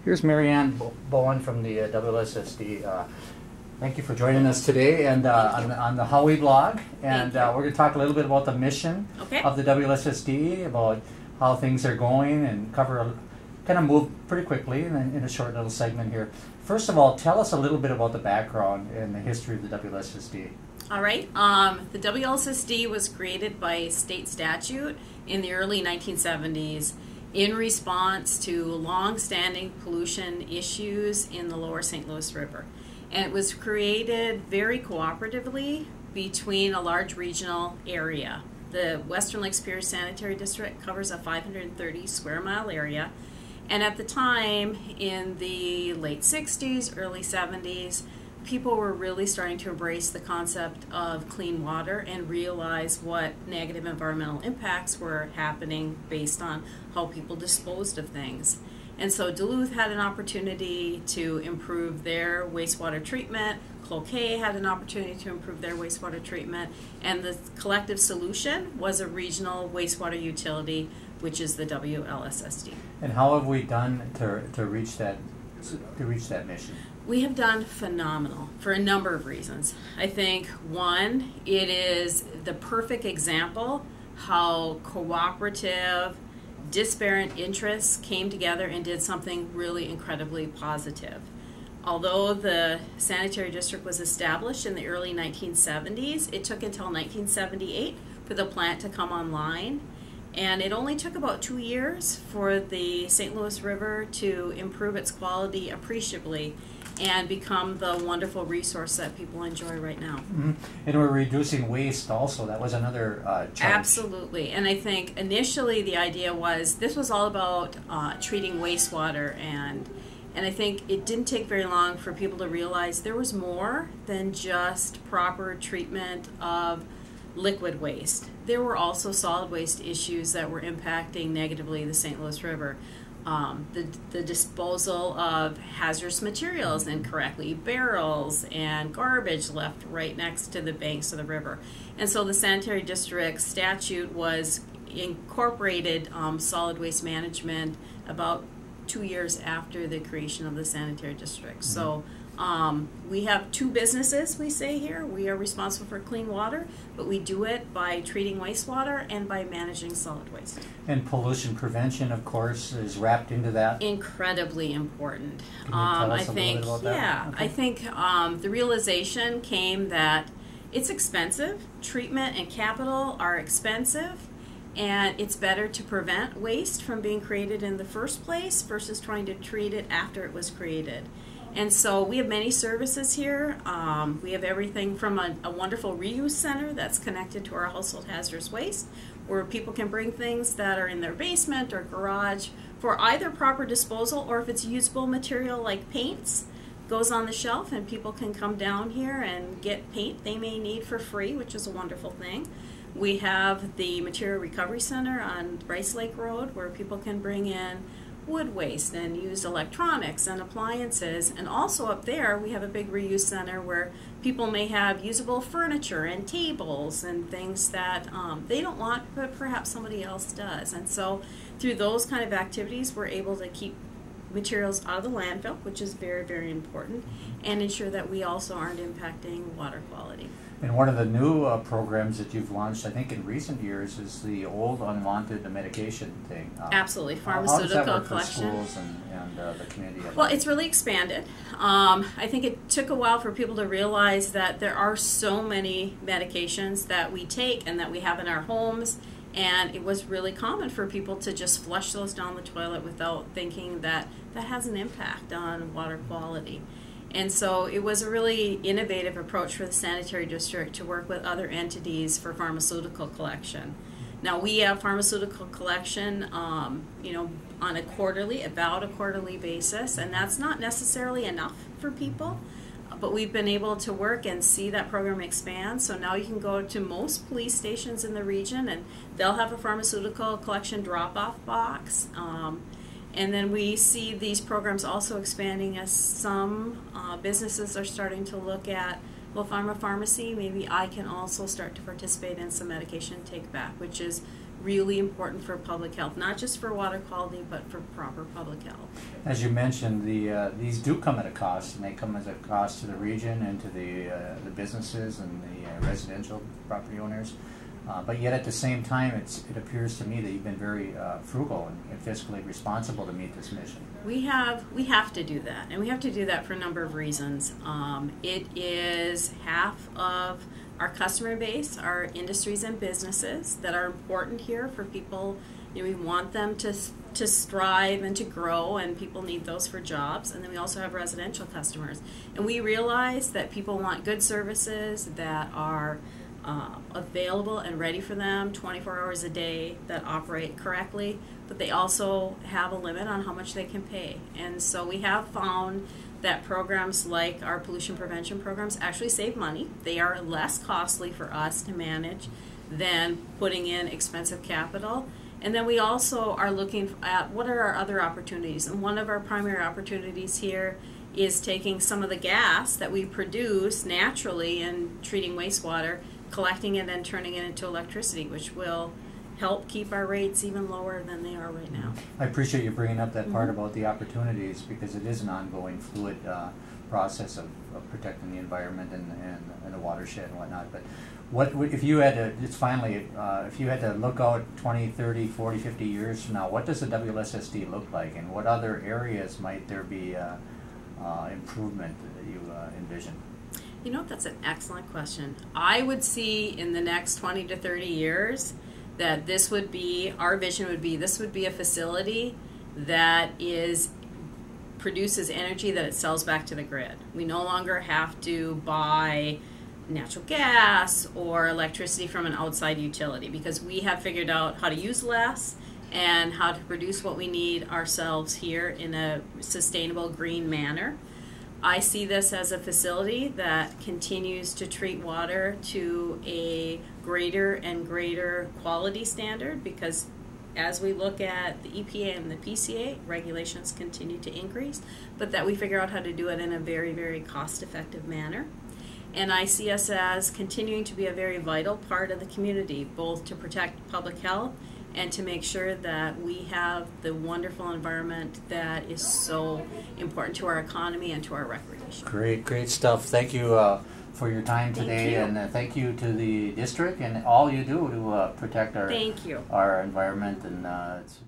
Here's Marianne Bohren from the WLSSD. Thank you for joining us today and on the Howie blog. And we're going to talk a little bit about the mission of the WLSSD, about how things are going, and kind of move pretty quickly in a short little segment here. First of all, tell us a little bit about the background and the history of the WLSSD. All right. The WLSSD was created by state statute in the early 1970s in response to long-standing pollution issues in the lower St. Louis River. And it was created very cooperatively between a large regional area. The Western Lake Superior Sanitary District covers a 530 square mile area. And at the time, in the late 60s, early 70s, people were really starting to embrace the concept of clean water and realize what negative environmental impacts were happening based on how people disposed of things. And so Duluth had an opportunity to improve their wastewater treatment. Cloquet had an opportunity to improve their wastewater treatment. And the collective solution was a regional wastewater utility, which is the WLSSD. And how have we done to reach that mission? We have done phenomenal for a number of reasons. I think, one, it is the perfect example how cooperative, disparate interests came together and did something really incredibly positive. Although the sanitary district was established in the early 1970s, it took until 1978 for the plant to come online. And it only took about 2 years for the St. Louis River to improve its quality appreciably and become the wonderful resource that people enjoy right now. Mm-hmm. And we're reducing waste also. That was another charge. Absolutely. And I think initially the idea was this was all about treating wastewater, and I think it didn't take very long for people to realize there was more than just proper treatment of liquid waste. There were also solid waste issues that were impacting negatively the St. Louis River. The disposal of hazardous materials incorrectly, barrels and garbage left right next to the banks of the river. And so the sanitary district statute was incorporated solid waste management about 2 years after the creation of the sanitary district. Mm-hmm. So we have two businesses, we say here. We are responsible for clean water, but we do it by treating wastewater and by managing solid waste. And pollution prevention, of course, is wrapped into that. Incredibly important. Can you tell us a little bit about that? Yeah, okay. I think the realization came that it's expensive. Treatment and capital are expensive, and it's better to prevent waste from being created in the first place versus trying to treat it after it was created. And so we have many services here. We have everything from a wonderful reuse center that's connected to our household hazardous waste, where people can bring things that are in their basement or garage for either proper disposal, or if it's usable material like paints, goes on the shelf and people can come down here and get paint they may need for free, which is a wonderful thing. We have the Material Recovery Center on Rice Lake Road, where people can bring in wood waste and used electronics and appliances. And also up there we have a big reuse center where people may have usable furniture and tables and things that they don't want but perhaps somebody else does. And so through those kind of activities we're able to keep materials out of the landfill, which is very, very important, and ensure that we also aren't impacting water quality. And one of the new programs that you've launched, I think, in recent years is the old unwanted medication thing. Absolutely, pharmaceutical how does that work collection. For schools and the community? Well, it's really expanded. I think it took a while for people to realize that there are so many medications that we take and that we have in our homes, and it was really common for people to just flush those down the toilet without thinking that that has an impact on water quality. And so it was a really innovative approach for the sanitary district to work with other entities for pharmaceutical collection. Now we have pharmaceutical collection, on about a quarterly basis, and that's not necessarily enough for people. But we've been able to work and see that program expand. So now you can go to most police stations in the region and they'll have a pharmaceutical collection drop-off box. And then we see these programs also expanding as some businesses are starting to look at, well, if I'm a pharmacy, maybe I can also start to participate in some medication take back, which is really important for public health, not just for water quality, but for proper public health. As you mentioned, these do come at a cost, and they come as a cost to the region and to the businesses and the residential property owners. But yet at the same time, it appears to me that you've been very frugal and fiscally responsible to meet this mission. We have to do that, and we have to do that for a number of reasons. It is half of our customer base, our industries and businesses that are important here for people. We want them to strive and to grow, and people need those for jobs. And then we also have residential customers, and we realize that people want good services that are available and ready for them 24 hours a day, that operate correctly, but they also have a limit on how much they can pay. And so we have found that programs like our pollution prevention programs actually save money. They are less costly for us to manage than putting in expensive capital. And then we also are looking at what are our other opportunities. And one of our primary opportunities here is taking some of the gas that we produce naturally in treating wastewater, collecting it and turning it into electricity, which will help keep our rates even lower than they are right now. I appreciate you bringing up that part about the opportunities, because it is an ongoing fluid process of protecting the environment and the watershed and whatnot. But what if you had to, if you had to look out 20, 30, 40, 50 years from now, what does the WLSSD look like, and what other areas might there be improvement that you envision? You know, that's an excellent question. I would see in the next 20 to 30 years that this would be, our vision would be, this would be a facility that produces energy that it sells back to the grid. We no longer have to buy natural gas or electricity from an outside utility, because we have figured out how to use less and how to produce what we need ourselves here in a sustainable green manner. I see this as a facility that continues to treat water to a greater and greater quality standard, because as we look at the EPA and the PCA, regulations continue to increase, but that we figure out how to do it in a very, very cost-effective manner. And I see us as continuing to be a very vital part of the community, both to protect public health and to make sure that we have the wonderful environment that is so important to our economy and to our recreation. Great stuff. Thank you for your time today, and thank you to the district and all you do to protect our environment. And it's